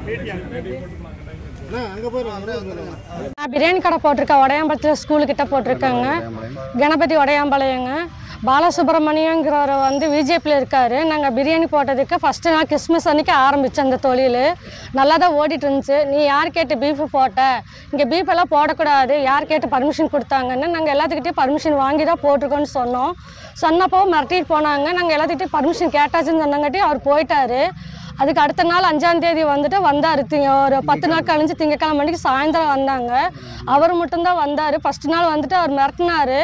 நான் பிரியாணி கடை போட்டிருக்கேன். உடையாம்பலத்தில் ஸ்கூலுக்கிட்ட போட்டிருக்கேங்க. கணபதி உடையாம்பாளையங்க. பாலசுப்ரமணியங்கிறவர் வந்து பிஜேபியில் இருக்கார். நாங்கள் பிரியாணி போட்டதுக்கு ஃபஸ்ட்டு நாள் கிறிஸ்மஸ் அன்றைக்கி ஆரம்பித்தோம். அந்த தொழில் நல்லா தான் ஓடிட்டு இருந்துச்சு. நீ யார் கேட்டு பீஃபு போட்ட, இங்கே பீஃப் எல்லாம் போடக்கூடாது, யார் கேட்டு பர்மிஷன் கொடுத்தாங்கன்னு நாங்கள் எல்லாத்துக்கிட்டே பர்மிஷன் வாங்கி தான் போட்டிருக்கோன்னு சொன்னோம். சொன்னப்போ மிரட்டிட்டு போனாங்க. நாங்கள் எல்லாத்துக்கிட்டே பர்மிஷன் கேட்டாச்சுன்னு சொன்னங்காட்டி அவர் போயிட்டார். அதுக்கு அடுத்த நாள் 5ஆம் தேதி வந்துட்டு வந்தார். ஒரு 10 நாள் கழிஞ்சு திங்கக்கிழமை மணிக்கு சாயந்தரம் வந்தாங்க. அவர் மட்டும்தான் வந்தார். ஃபஸ்ட்டு நாள் வந்துட்டு அவர் மிரட்டினார்.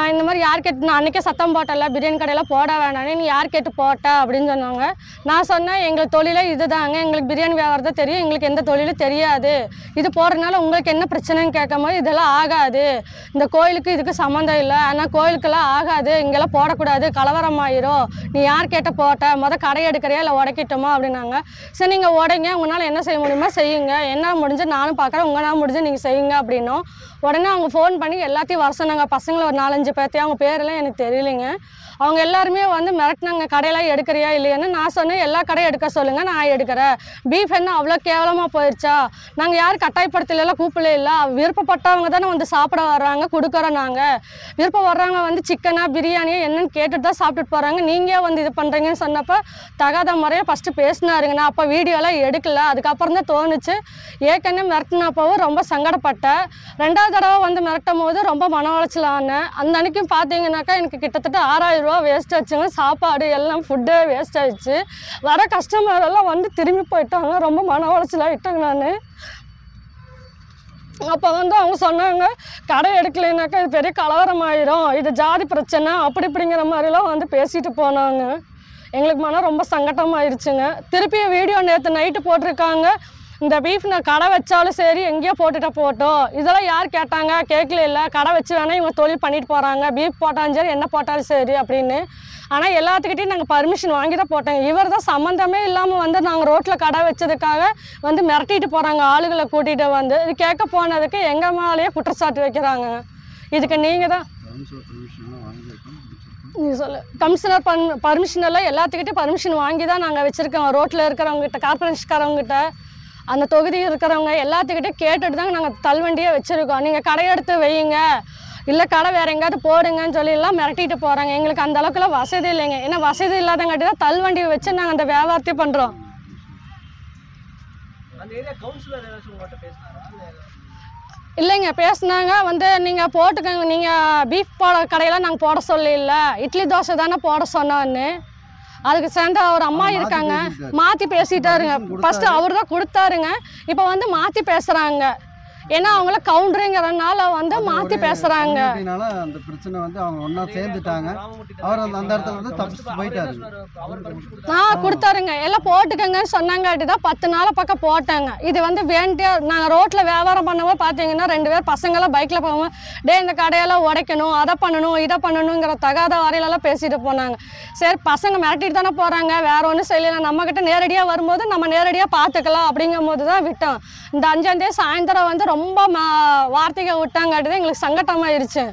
இந்த மாதிரி யார் கேட்டு, நான் அன்றைக்கே சத்தம் போட்டல பிரியாணி கடையில் போட வேணானே, நீ யார் கேட்டு போட்ட அப்படின்னு சொன்னாங்க. நான் சொன்னேன், எங்கள் தொழிலே இது தாங்க, எங்களுக்கு பிரியாணி வியாபாரம் தான் தெரியும், எங்களுக்கு எந்த தொழிலும் தெரியாது. இது போடுறதுனால உங்களுக்கு என்ன பிரச்சனைன்னு கேட்கும்போது இதெல்லாம் ஆகாது, இந்த கோயிலுக்கு இதுக்கு சம்மந்தம் இல்லை, ஆனால் கோயிலுக்கெல்லாம் ஆகாது, இங்கெல்லாம் போடக்கூடாது, கலவரம் ஆயிரும், நீ யார் கேட்ட போட்ட, கடை எடுக்கிறியா இல்லை உடைக்கிட்டோமா அப்படின்னாங்க. சரி நீங்கள் உடைங்க, உங்களால் என்ன செய்ய முடியுமோ செய்யுங்க, என்ன முடிஞ்சு நானும் பார்க்குறேன், உங்களால் முடிஞ்சு நீங்கள் செய்யுங்க அப்படின்னோம். உடனே அவங்க ஃபோன் பண்ணி எல்லாத்தையும் வர சொன்னாங்க. பசங்களை ஒரு 4-5 பேர்த்தையும், அவங்க பேரெல்லாம் எனக்கு தெரியலைங்க. அவங்க எல்லாருமே வந்து மிரட்டினாங்க, கடையெல்லாம் எடுக்கிறியா இல்லையான்னு. நான் சொன்னேன், எல்லா கடையும் எடுக்க சொல்லுங்கள், நான் எடுக்கிறேன். பீஃப் என்ன அவ்வளோ கேவலமாக போயிடுச்சா, நாங்கள் யார் கட்டாயப்படுத்தலாம் கூப்பிடல இல்லை, விருப்பப்பட்டவங்க தானே வந்து சாப்பிட வர்றாங்க, கொடுக்குறோம். நாங்கள் விருப்பம் வர்றாங்க வந்து சிக்கனா பிரியாணியா என்னன்னு கேட்டுட்டு தான் சாப்பிட்டுட்டு போகிறாங்க, நீங்கள் வந்து இது பண்ணுறீங்கன்னு சொன்னப்போ தகாத முறையாக ஃபஸ்ட்டு பேசினாருங்க. நான் அப்போ வீடியோலாம் எடுக்கல. அதுக்கப்புறம் தான் தோணுச்சு. ஏற்கனவே மிரட்டினப்பவும் ரொம்ப சங்கடப்பட்டேன். 2வது தடவை வந்து மிரட்டும் போது ரொம்ப மன உளைச்சலானேன். அந்த அன்றைக்கும் பார்த்தீங்கன்னாக்கா எனக்கு கிட்டத்தட்ட 6000 ரூபா வேஸ்ட் ஆச்சுங்க. சாப்பாடு எல்லாம் ஃபுட்டு வேஸ்ட் ஆகிடுச்சு. வர கஸ்டமர் எல்லாம் வந்து திரும்பி போயிட்டாங்க. ரொம்ப மன உளைச்சலாகிட்டேங்க நான். அப்போ வந்து அவங்க சொன்னாங்க, கடை எடுக்கலைனாக்கா இது பெரிய கலவரம் ஆயிரும், இது ஜாதி பிரச்சனை அப்படி இப்படிங்கிற மாதிரிலாம் வந்து பேசிட்டு போனாங்க. எங்களுக்கு மனம் ரொம்ப சங்கடமாயிருச்சுங்க. திருப்பி வீடியோ நேற்று நைட்டு போட்டிருக்காங்க, இந்த பீஃப் நான் கடை வச்சாலும் சரி எங்கேயோ போட்டுட்டா போட்டோம், இதெல்லாம் யார் கேட்டாங்க, கேட்கல இல்லை, கடை வச்சு வேணால் இவங்க தொழில் பண்ணிட்டு போகிறாங்க, பீஃப் போட்டாலும் சரி என்ன போட்டாலும் சரி அப்படின்னு. ஆனால் எல்லாத்துக்கிட்டையும் நாங்கள் பர்மிஷன் வாங்கி தான் போட்டோங்க. இவர் தான் சம்மந்தமே இல்லாமல் வந்து நாங்கள் ரோட்டில் கடை வச்சதுக்காக வந்து மிரட்டிட்டு போகிறாங்க, ஆளுகளை கூட்டிகிட்டு வந்து. இது கேட்க போனதுக்கு எங்கள் மேலேயே குற்றச்சாட்டு வைக்கிறாங்க. இதுக்கு நீங்கள் தான் நீ சொல்லு. கமிஷனர் பர்மிஷன் எல்லாம் எல்லாத்துக்கிட்டையும் பர்மிஷன் வாங்கி தான் நாங்கள் வச்சுருக்கோம். ரோட்டில் இருக்கிறவங்ககிட்ட, கார்பரேஷன்காரவங்ககிட்ட, அந்த தொகுதியில் இருக்கிறவங்க எல்லாத்துக்கிட்டே கேட்டுட்டு தாங்க நாங்கள் தள்ளுவண்டியே வச்சுருக்கோம். நீங்கள் கடை எடுத்து வையுங்க, இல்லை கடை வேறு எங்கேயாவது போடுங்கன்னு சொல்லி எல்லாம் மிரட்டிட்டு போகிறாங்க. எங்களுக்கு அந்த அளவுக்குலாம் வசதி இல்லைங்க. ஏன்னா வசதி இல்லாதங்காட்டி தான் தள்ளுவண்டியை வச்சு நாங்கள் அந்த வியாபாரத்தையும் பண்ணுறோம். இல்லைங்க, பேசுனாங்க வந்து நீங்கள் போட்டுக்கோங்க, நீங்கள் பீஃப் கடையெல்லாம் நாங்கள் போட சொல்ல இல்லை, இட்லி தோசை தானே போட சொன்னோன்னு. அதுக்கு சேர்ந்த ஒரு அம்மா இருக்காங்க, மாற்றி பேசிட்டாருங்க. ஃபஸ்ட்டு அவர் தான் கொடுத்தாருங்க, இப்போ வந்து மாற்றி பேசுகிறாங்க. ஏன்னா அவங்கள கவுண்டருங்கிறதுனால வந்து மாற்றி பேசுகிறாங்க. அந்த பிரச்சனை வந்து அவங்க ஒன்றா சேர்ந்துட்டாங்க. அவர் அந்த இடத்துல வந்து தப்பிச்சு போயிட்டாரு. கொடுத்தாருங்க, எல்லாம் போட்டுக்கங்கன்னு சொன்னாங்காட்டி தான் 10 நாள் பக்கம் போட்டாங்க. இது வந்து வேண்டிய நாங்கள் ரோட்டில் வியாபாரம் பண்ணவும் பார்த்தீங்கன்னா 2 பேர் பசங்களாம் பைக்கில் போவோம், டே இந்த கடையெல்லாம் உடைக்கணும், அதை பண்ணணும், இதை பண்ணணுங்கிற தகாத வரையிலெல்லாம் பேசிட்டு போனாங்க. சரி பசங்க மிரட்டிட்டு தானே போகிறாங்க, வேறு ஒன்றும் செய்யலாம், நம்மக்கிட்ட நேரடியாக வரும்போது நம்ம நேரடியாக பார்த்துக்கலாம் அப்படிங்கும் போது தான் விட்டோம். இந்த 5ஆம் தேதி சாயந்தரம் வந்து ரொம்ப வார்த்தைகள் விட்டாங்காட்டி தான் எங்களுக்கு சங்கட்டமாயிருச்சு.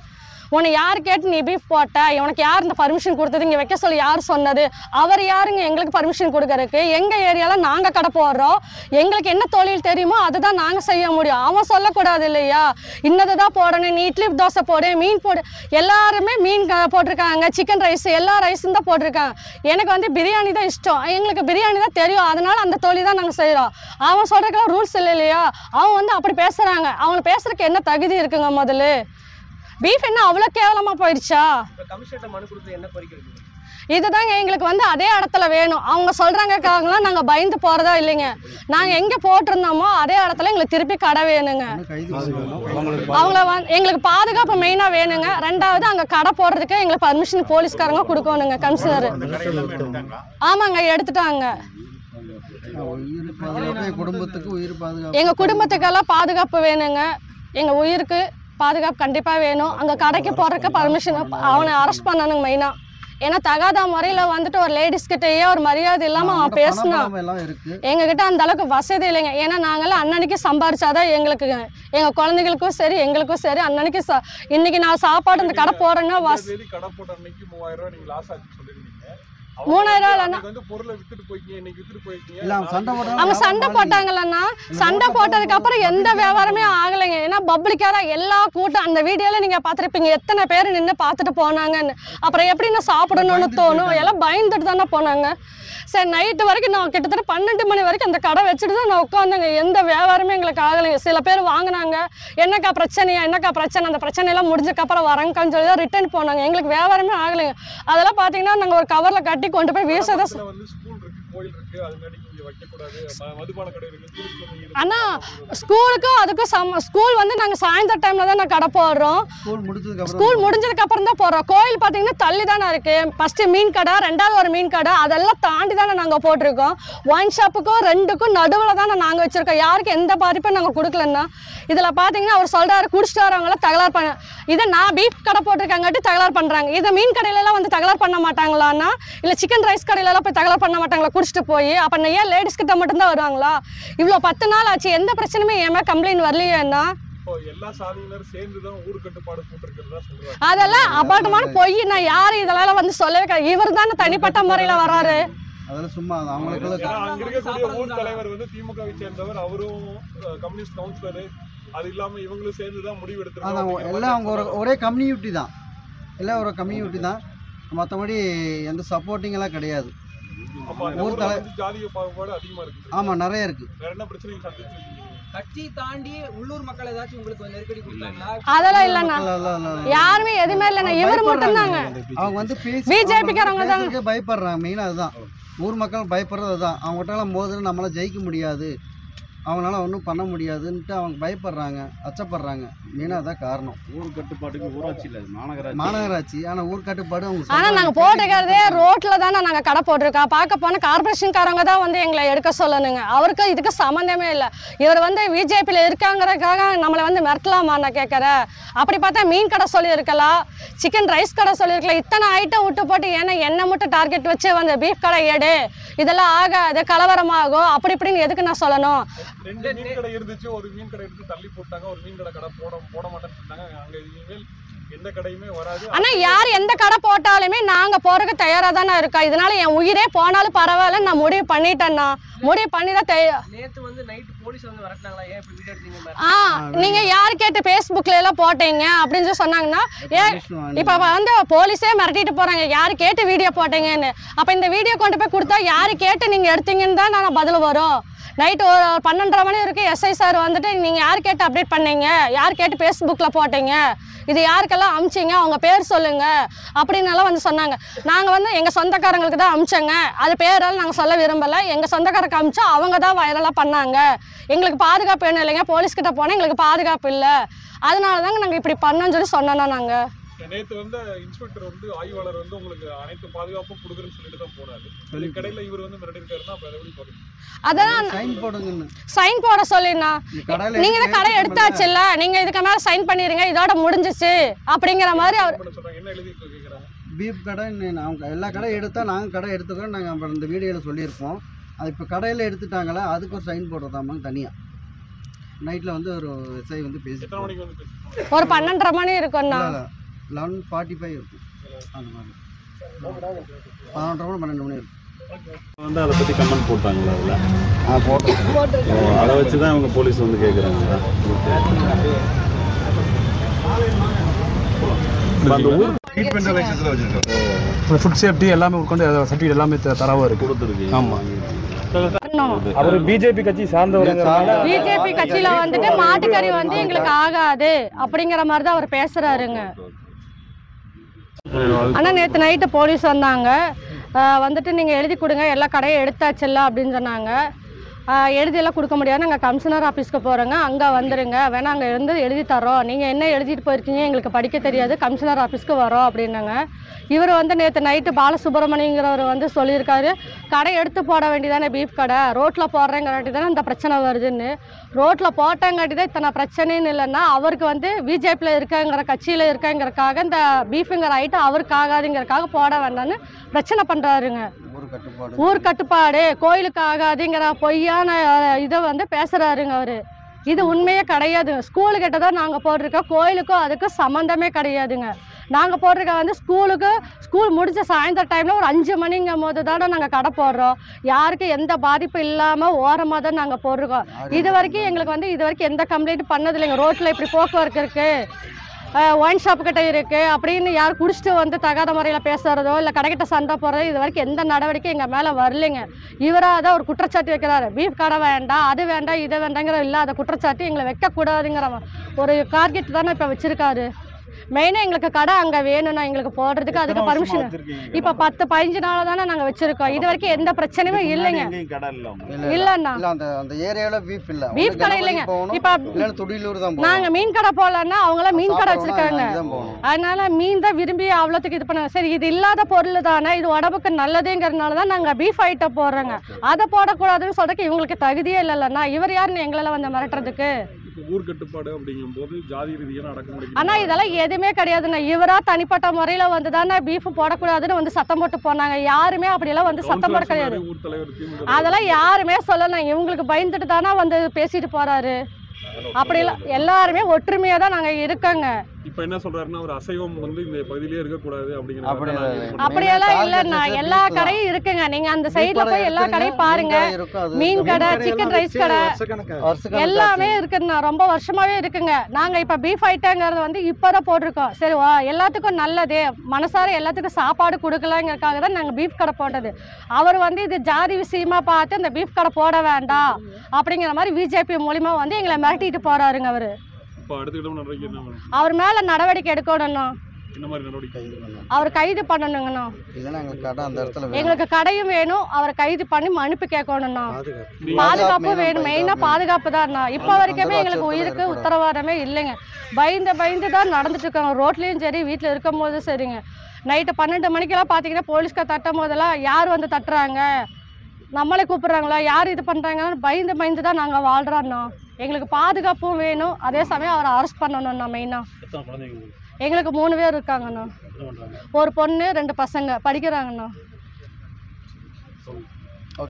உன்னை யார் கேட்டு நீ பீஃப் போட்ட, உனக்கு யார் இந்த பர்மிஷன் கொடுத்தது, இங்கே வைக்க சொல்லி யார் சொன்னது, அவர் யாருங்க எங்களுக்கு பர்மிஷன் கொடுக்கறதுக்கு, எங்கள் ஏரியாவில் நாங்கள் கடை போடுறோம், எங்களுக்கு என்ன தொழில் தெரியுமோ அதுதான் நாங்கள் செய்ய முடியும், அவன் சொல்லக்கூடாது இல்லையா, இன்னது தான் போடணும், நீ இட்லி தோசை போடு, மீன் போடு, எல்லாருமே மீன் போட்டிருக்காங்க, சிக்கன் ரைஸ் எல்லா ரைஸும் தான் போட்டிருக்காங்க. எனக்கு வந்து பிரியாணி தான் இஷ்டம், எங்களுக்கு பிரியாணி தான் தெரியும், அதனால் அந்த தொழில் தான் நாங்கள் செய்கிறோம். அவன் சொல்கிறதுக்கெல்லாம் ரூல்ஸ் இல்லை இல்லையா, அவன் வந்து அப்படி பேசுகிறாங்க. அவங்க பேசுறதுக்கு என்ன தகுதி இருக்குங்க? முதல்ல பீஃப் என்ன அவ்வளோ கேவலமாக போயிடுச்சா? இதுதாங்க எங்களுக்கு வந்து அதே இடத்துல வேணும். அவங்க சொல்கிறாங்கக்காகலாம் நாங்கள் பயந்து போகிறதா இல்லைங்க. நாங்கள் எங்கே போட்டிருந்தோமோ அதே இடத்துல எங்களுக்கு திருப்பி கடை வேணுங்க. அவங்கள எங்களுக்கு பாதுகாப்பு மெயினாக வேணுங்க. 2வது அங்கே கடை போடுறதுக்கு எங்களுக்கு பர்மிஷன் போலீஸ்காரங்க கொடுக்கணுங்க, கமிஷனர். ஆமாங்க, எடுத்துட்டாங்க. எங்கள் குடும்பத்துக்கெல்லாம் பாதுகாப்பு வேணுங்க, எங்கள் உயிருக்கு பாதுகாப்பு கண்டிப்பாக வேணும். அங்கே கடைக்கு போகிறதுக்கு பர்மிஷன் அவனை அரெஸ்ட் பண்ணணுங்க மெயினாக. ஏன்னா தகாத முறையில் வந்துட்டு ஒரு லேடிஸ்கிட்டயே ஒரு மரியாதை இல்லாமல் அவன் பேசினான். எங்ககிட்ட அந்த அளவுக்கு வசதி இல்லைங்க. ஏன்னா நாங்களாம் அன்னன்னைக்கு சம்பாரிச்சாதான் எங்களுக்கு, எங்கள் குழந்தைகளுக்கும் சரி எங்களுக்கும் சரி அன்னன்னைக்கு இன்னைக்கு நான் சாப்பாடு இந்த கடை போடுறேன்னா கடை போட்ட அன்னைக்கு 3000 ரூபாய் நீங்க லாஸ் ஆச்சு சொல்லிருந்தீங்க. இல்ல அவங்க சண்டை போட்டாங்க. அவங்க சண்டை போட்டாங்கல்லன்னா சண்டை போட்டதுக்கு அப்புறம் எந்த வியாபாரமே ஆகலைங்க. ஏன்னா பப்ளிக்காரா எல்லா கூட்டம் அந்த வீடியோல நீங்க பாத்துருப்பீங்க எத்தனை பேர் நின்று பார்த்துட்டு போனாங்கன்னு. அப்புறம் எப்படி நான் சாப்பிடணும்னு தோணும், எல்லாம் பயந்துட்டு தானே போனாங்க. சரி நைட்டு வரைக்கும் நான் கிட்டத்தட்ட 12 மணி வரைக்கும் அந்த கடை வச்சுட்டு தான் நான் உட்காந்துங்க. எந்த வியாபாரமே எங்களுக்கு ஆகலைங்க. சில பேர் வாங்கினாங்க, என்னக்கா பிரச்சனையா என்னக்கா பிரச்சனை, அந்த பிரச்சனையெல்லாம் முடிஞ்சக்கப்புறம் வரங்கன்னு சொல்லி தான் ரிட்டர்ன் போனாங்க. எங்களுக்கு வியாபாரமே ஆகலைங்க. அதெல்லாம் பார்த்தீங்கன்னா நாங்கள் ஒரு கவரில் கட்டி கொண்டு போய் வீசதான். அண்ணா ஸ்கூலுக்கும் அதுக்கும் ஸ்கூல் வந்து நாங்கள் சாயந்தர டைம்ல தான் நான் கடை போடுறோம். ஸ்கூல் முடிஞ்சதுக்கு அப்புறம் தான் போடுறோம். கோயில் பார்த்தீங்கன்னா தள்ளி தானே இருக்கு. ஃபர்ஸ்ட் மீன் கடை, ரெண்டாவது ஒரு மீன் கடை, அதெல்லாம் தாண்டி தானே நாங்கள் போட்டிருக்கோம். ஒயின் ஷாப்புக்கும் ரெண்டுக்கும் நடுவில் தானே நாங்கள் வச்சிருக்கோம். யாருக்கும் எந்த பாதிப்பும் நாங்கள் கொடுக்கலன்னா. இதில் பார்த்தீங்கன்னா அவர் சொல்றாரு குடிச்சிட்டு வரவங்களாம் தகராறு பண்ண. இதை நான் பீஃப் கடை போட்டிருக்காங்காட்டி தகராறு பண்ணுறாங்க. இதை மீன் கடையிலலாம் வந்து தகராறு பண்ண மாட்டாங்களான்னா, இல்லை சிக்கன் ரைஸ் கடையிலலாம் போய் தகராறு பண்ண மாட்டாங்களா குடிச்சிட்டு போய்? அப்போ ஏன் லேடிஸ் கிட்ட மட்டும்தான் வருவாங்களா? இவ்வளோ 10 நாள் ஆச்சு, எந்த பிரச்சனையுமே ஏமா கம்ப்ளைண்ட் வரலையேன்னா? அதெல்லாம் அபாட்டமான பொய். நான் யாரும் இதெல்லாம் வந்து சொல்லவே கிடையாது. இவர் தானே தனிப்பட்ட முறையில வராரு. அதெல்லாம் சும்மா அவங்களுக்கு அங்க இருக்கக்கூடிய ஊர் தலைவர் வந்து திமுகவை சேர்ந்தவர், அவரும் கம்யூனிஸ்ட் கவுன்சிலர், அது இல்லாம இவங்களும் சேர்ந்து தான் முடிவு எடுத்துருக்காங்க. எல்லாம் அவங்க ஒரே கம்யூனிட்டி தான், எல்லாம் ஒரு கம்யூனிட்டி தான். மற்றபடி எந்த சப்போர்ட்டிங் எல்லாம் கிடையாது. ஊர் ஜாதிய பாகுபாடு அதிகமா இருக்கு. ஆமா நிறைய இருக்கு. வேற என்ன பிரச்சனைகள் சந்திச்சிருக்கீங்க? கட்சி தாண்டி உள்ளூர் மக்கள் ஏதாச்சும் உங்களுக்கு நெருக்கடி கொடுத்தாங்களா? அதெல்லாம் இல்லண்ணா, யாருமே எதுவுமே இல்லைண்ணா. இவர் மட்டும் தாங்க. அவங்க வந்து பிஜேபிக்காரங்க தான் பயப்படுறாங்க. மெயினா அதுதான் ஊர் மக்கள் பயப்படுறது. அதுதான் அவங்ககிட்ட மோதுன்னு நம்மளால ஜெயிக்க முடியாது, அவங்களால ஒன்றும் பண்ண முடியாதுன்ட்டு அவங்க பயப்படுறாங்க, அச்சப்படுறாங்க. மெயினாக அதான் காரணம். ஊர் கட்டுப்பாட்டுக்கு ஊராட்சி இல்லை, மாநகராட்சி. ஆனால் ஊர் கட்டுப்பாடு அவங்க. ஆனால் நாங்கள் போட்டிருக்கிறதே ரோட்டில் தானே நாங்கள் கடை போட்டிருக்கோம். பார்க்க போனால் கார்பரேஷன்காரங்க தான் வந்து எங்களை எடுக்க சொல்லணுங்க. அவருக்கு இதுக்கு சம்மந்தமே இல்லை. இவர் வந்து பிஜேபியில் இருக்காங்கிறதுக்காக நம்மளை வந்து மிரட்டலாமா நான் கேட்குறேன். அப்படி பார்த்தா மீன் கடை சொல்லியிருக்கலாம், சிக்கன் ரைஸ் கடை சொல்லியிருக்கலாம். இத்தனை ஐட்டம் விட்டு போட்டு ஏன்னா என்ன மட்டும் டார்கெட் வச்சு வந்து பீஃப் கடை எடு, இதெல்லாம் ஆகாது, கலவரமாகும், அப்படி இப்படின்னு எதுக்கு நான் சொல்லணும்? 2 மீன் கடை இருந்துச்சு, ஒரு மீன் கடை எடுத்து தள்ளி போட்டாங்க, ஒரு மீன் கடை போட மாட்டேன்னு சொன்னாங்க. அங்க இனிமேல் எந்த கடையுமே வராது. ஆனா யார் எந்த கடை போட்டாலுமே நாங்க போறதுக்கு தயாரா தானே இருக்கோம். இதனால என் உயிரே போனாலும் பரவாயில்ல, நான் முடிவு பண்ணிட்டேன்னா முடிவு பண்ணி தான் நேத்து வந்து நைட் போலீஸ் வந்து வரட்டாங்களா? ஏன் இப்படி வீடியோ எடுத்தீங்க? நீங்க யார் கேட்டு Facebookல எல்லாம் போட்டீங்க அப்படின்னு சொல்லி சொன்னாங்கன்னா, இப்ப வந்து போலீஸே மிரட்டிட்டு போறாங்க யாரு கேட்டு வீடியோ போட்டீங்கன்னு. அப்ப இந்த வீடியோ கொண்டு போய் கொடுத்தா யாரு கேட்டு நீங்க எடுத்தீங்கன்னு தான் நான் பதில் வரும். நைட்டு ஒரு 12:30 மணி வரைக்கும் எஸ்ஐ சார் வந்துட்டு நீங்கள் யார் கேட்டு அப்டேட் பண்ணீங்க, யார் கேட்டு ஃபேஸ்புக்கில் போட்டீங்க, இது யாருக்கெல்லாம் அமிச்சிங்க, அவங்க பேர் சொல்லுங்கள் அப்படின்னெல்லாம் வந்து சொன்னாங்க. நாங்கள் வந்து எங்கள் சொந்தக்காரங்களுக்கு தான் அமிச்சோங்க, அது பேரெல்லாம் நாங்கள் சொல்ல விரும்பலை. எங்கள் சொந்தக்காரருக்கு அமிச்சா அவங்க தான் வைரலாக பண்ணாங்க. எங்களுக்கு பாதுகாப்பு வேணும் இல்லைங்க, போலீஸ்கிட்ட போனால் எங்களுக்கு பாதுகாப்பு இல்லை, அதனால தாங்க நாங்கள் இப்படி பண்ணோன்னு சொல்லி சொன்னோன்னா. நாங்கள் நேற்று வந்து இன்ஸ்பெக்டர் வந்து ஆய்வாளர் வந்து உங்களுக்கு அனைத்து பாதுகாப்பும் கொடுக்குறேன்னு சொல்லிட்டு தான் போனாரு. கடையில் இவர் வந்து மிரட்டிருக்காருன்னா அப்போ எப்படி போடுங்க? அதான் சைன் போட சொல்லினா, நீங்க தான் கடை எடுத்தாச்சு இல்ல, நீங்க இதுக்கு மேல சைன் பண்ணிருங்க, இதோட முடிஞ்சிச்சு அப்படிங்கிற மாதிரி அவர் என்ன எழுதி கேட்குறாங்க. பீஃப் கடை அவங்க எல்லா கடை எடுத்தா நாங்கள் கடை எடுத்துக்கிறோம், நாங்கள் அப்புறம் இந்த வீடியோவில் சொல்லியிருப்போம். அது இப்போ கடையில் எடுத்துட்டாங்களா அதுக்கு ஒரு சைன் போடுறதாமாங்க தனியாக. நைட்டில் வந்து ஒரு எஸ்ஐ வந்து பேசி ஒரு 12:30 மணி இருக்கும்ண்ணா, 11:45 இருக்கும். அந்த மாதிரி 11:30 மணி 12 மணி இருக்கும். வந்து அதை பற்றி கமெண்ட் போட்டாங்களா? அதில் போட்டோம். அதை வச்சு தான் இவங்க போலீஸ் வந்து கேட்குறாங்களா? அந்த ஊர் ஃபுட் சேஃப்டி எல்லாமே உட்காந்து சர்டிஃபிகேட் எல்லாமே தரவாக இருக்குது கொடுத்துருக்கு. ஆமாம். அவர் பிஜேபி கட்சி சார்ந்தவங்க. பிஜேபி கட்சியில வந்துட்டு மாட்டுக்கறி வந்து எங்களுக்கு ஆகாது அப்படிங்கிற மாதிரி தான் அவர் பேசுறாருங்க. ஆனால் நேற்று நைட்டு போலீஸ் வந்தாங்க, வந்துட்டு நீங்கள் எழுதி கொடுங்க, எல்லா கடையும் எடுத்தாச்சுல்ல அப்படின்னு சொன்னாங்க. எழுதியெல்லாம் கொடுக்க முடியாது, நாங்கள் கமிஷனர் ஆஃபீஸ்க்கு போகிறோங்க, அங்கே வந்துடுங்க, வேணா அங்கே இருந்து எழுதி தரோம், நீங்கள் என்ன எழுதிட்டு போயிருக்கீங்க எங்களுக்கு படிக்க தெரியாது, கமிஷனர் ஆஃபீஸ்க்கு வரோம் அப்படின்னாங்க. இவர் வந்து நேற்று நைட்டு பாலசுப்ரமணியங்கிறவர் வந்து சொல்லியிருக்காரு, கடை எடுத்து போட வேண்டியதானே பீஃப் கடை, ரோட்டில் போடுறேங்காட்டி தானே இந்த பிரச்சனை வருதுன்னு. ரோட்டில் போட்டங்காட்டி தான் இத்தனை பிரச்சனைன்னு இல்லைன்னா, அவருக்கு வந்து பிஜேபியில் இருக்கங்கிற கட்சியில் இருக்கங்கிறக்காக இந்த பீஃபுங்கிற ஐட்டம் அவருக்கு ஆகாதுங்கிறக்காக போட வேண்டாம்னு பிரச்சனை பண்ணுறாருங்க. ஊர் கட்டுப்பாடு கோயிலுக்கு ஆகாதுங்கிற பொய்யான இதை வந்து பேசுகிறாருங்க அவர். இது உண்மையே கிடையாதுங்க. ஸ்கூலு கிட்ட தான் நாங்கள் போட்டிருக்கோம், கோயிலுக்கும் அதுக்கும் சம்மந்தமே கிடையாதுங்க. நாங்கள் போட்டிருக்க வந்து ஸ்கூல் முடிச்ச சாயந்தர டைமில் ஒரு 5 மணிங்கும் போது தானே நாங்கள் கடை போடுறோம். யாருக்கும் எந்த பாதிப்பும் இல்லாமல் ஓரமாக தான் நாங்கள் போட்டிருக்கோம். இது வரைக்கும் எங்களுக்கு வந்து இது வரைக்கும் எந்த கம்ப்ளைண்ட்டும் பண்ணதில்லைங்க. ரோட்டில் இப்படி போக்குவரத்து இருக்குது, ஒயின் ஷாப் கிட்ட இருக்குது அப்படின்னு யார் குடிச்சிட்டு வந்து தகாத முறையில் பேசுகிறதோ இல்லை கடைக்கிட்ட சண்டை போடுறதோ இது வரைக்கும் எந்த நடவடிக்கை எங்கள் மேலே வரலைங்க. இவராக தான் ஒரு குற்றச்சாட்டு வைக்கிறாரு. பீஃப் கடை வேண்டாம், அது வேண்டாம், இதை வேண்டாங்கிற இல்லாத குற்றச்சாட்டு எங்களை வைக்கக்கூடாதுங்கிற ஒரு டார்கெட் தானே இப்போ வச்சுருக்காரு. மெயினாக எங்களுக்கு கடை அங்கே வேணும்னா எங்களுக்கு போடுறதுக்கு அதுக்கு பர்மிஷன் இப்போ 10-15 நாள் தானே நாங்கள் வச்சுருக்கோம். இது வரைக்கும் எந்த பிரச்சனையுமே இல்லைங்க. இல்லைண்ணா அந்த ஏரியாவில் பீஃப் கடை இல்லைங்க. இப்போ நாங்கள் மீன் கடை போடலன்னா அவங்களாம் மீன் கடை வச்சுருக்காங்க. அதனால மீன் தான் விரும்பி அவ்வளோத்துக்கு இது பண்ணுவாங்க. சரி இது இல்லாத பொருள் தானே, இது உடம்புக்கு நல்லதுங்கிறதுனால தான் நாங்கள் பீஃப் ஐட்டம் போடுறோங்க. அதை போடக்கூடாதுன்னு சொல்றதுக்கு இவங்களுக்கு தகுதியே இல்லைல்லண்ணா. இவர் யாருன்னு எங்களெல்லாம் வந்து மிரட்டுறதுக்கு? ஊர் கட்டுப்பாடு அப்படிங்கும் போது ஜாதி ரீதியான அடக்குமுறை. ஆனா இதெல்லாம் எதுவுமே கிடையாதுண்ணா. இவரா தனிப்பட்ட முறையில வந்து தானே பீஃப் போடக்கூடாதுன்னு வந்து சத்தம் போட்டு போனாங்க. யாருமே அப்படியெல்லாம் வந்து சத்தம் போட கிடையாது. அதெல்லாம் யாருமே சொல்லணும். இவங்களுக்கு பயந்துட்டு தானே வந்து பேசிட்டு போறாரு. அப்படிலாம் எல்லாருமே ஒற்றுமையா தான் நாங்க இருக்கோங்க. இப்போ என்ன சொல்றாருன்னா ஒரு அசைவம் வந்து இந்த பகுதியிலே இருக்கக்கூடாது அப்படியெல்லாம் இல்லைண்ணா. எல்லா கடையும் இருக்குங்க. நீங்க அந்த சைட்ல போய் எல்லா கடையும் பாருங்க. மீன் கடை, சிக்கன் ரைஸ் கடை எல்லாமே இருக்குண்ணா. ரொம்ப வருஷமாவே இருக்குங்க. நாங்க இப்ப பீஃப் ஐட்டங்கிறது வந்து இப்பதான் போட்டிருக்கோம். சரி எல்லாத்துக்கும் நல்லது, மனசார எல்லாத்துக்கும் சாப்பாடு கொடுக்கலாங்கிறதுக்காக தான் நாங்க பீஃப் கடை போட்டது. அவர் வந்து இது ஜாதி விஷயமா பார்த்து இந்த பீஃப் கடை போட வேண்டாம் அப்படிங்கிற மாதிரி பிஜேபி மூலியமா வந்து எங்களை மிரட்டிட்டு போறாருங்க. அவரு அவர் மேல நடவடிக்கை எடுக்கணும்னா அவர் கைது பண்ணணுங்கண்ணா. எங்களுக்கு கடையும் வேணும், அவரை கைது பண்ணி மன்னிப்பு கேட்கணும்ண்ணா. பாதுகாப்பு வேணும், மெயினா பாதுகாப்பு தான்ண்ணா. இப்போ வரைக்குமே எங்களுக்கு உயிருக்கு உத்தரவாதமே இல்லைங்க. பயந்து தான் நடந்துட்டு இருக்காங்க. ரோட்லயும் சரி, வீட்டில் இருக்கும் போதும் சரிங்க. நைட்டு 12 மணிக்கெல்லாம் பார்த்தீங்கன்னா போலீஸ்கார் தட்டும் போதெல்லாம் யார் வந்து தட்டுறாங்க, நம்மளே கூப்பிடுறாங்களா, யார் இது பண்ணுறாங்கன்னு பயந்து தான் நாங்கள் வாழ்கிறோண்ணா. எங்களுக்கு பாதுகாப்பும் வேணும், அதே சமயம் அவரை அரெஸ்ட் பண்ணணும்ண்ணா. மெயினாக எங்களுக்கு 3 பேர் இருக்காங்கண்ணா. ஒரு பொண்ணு 2 பசங்க படிக்கிறாங்கண்ணா.